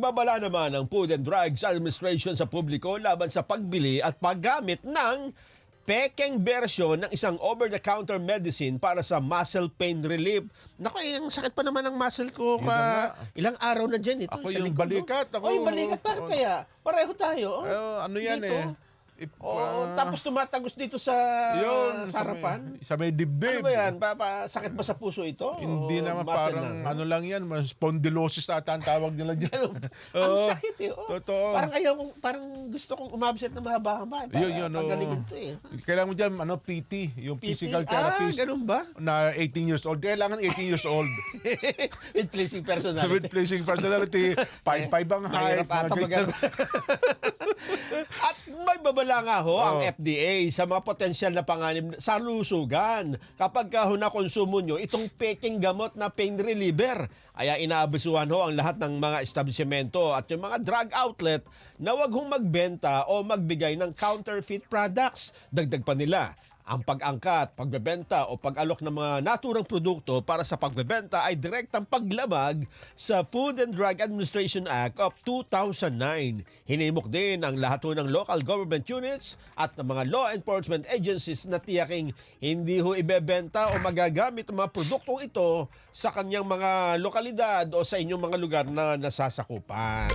Nagbabala naman ang Food and Drugs Administration sa publiko laban sa pagbili at paggamit ng pekeng bersyon ng isang over-the-counter medicine para sa muscle pain relief. Naku, ang sakit pa naman ng muscle ko. Ilang araw na dyan ito. Ako sa yung likod, balikat. No? Yung balikat. Bakit kaya? Pareho tayo. Ano yan dito. Tapos tumatagos dito sa harapan. Sa may dibdib. Ano ba yan? Sakit ba sa puso ito? Hindi naman, parang ano lang yan, spondylosis ata ang tawag nila dyan. Ang sakit eh. Totoo. Parang gusto kong umabsent na mahaba-haba. Yun, Pagalingin to eh. Kailangan mo dyan, PT, yung physical therapist. Ganun ba? Na 18 years old. Kailangan 18 years old. With pleasing personality. With pleasing personality. 5'5" ang height. Mahirap ata At may babala nga ang FDA sa mga potensyal na panganib sa lusugan kapag nakonsumo nyo itong peking gamot na pain reliever. Kaya inaabisuhan ang lahat ng mga establishmento at yung mga drug outlet na wag magbenta o magbigay ng counterfeit products. Dagdag pa nila, ang pag-angkat, pagbebenta o pag-alok ng mga naturang produkto para sa pagbebenta ay direktang paglamag sa Food and Drug Administration Act of 2009. Hinimok din ang lahat ng local government units at ng mga law enforcement agencies na tiyaking hindi ibebenta o magagamit ang mga produktong ito sa kanyang mga lokalidad o sa inyong mga lugar na nasasakupan.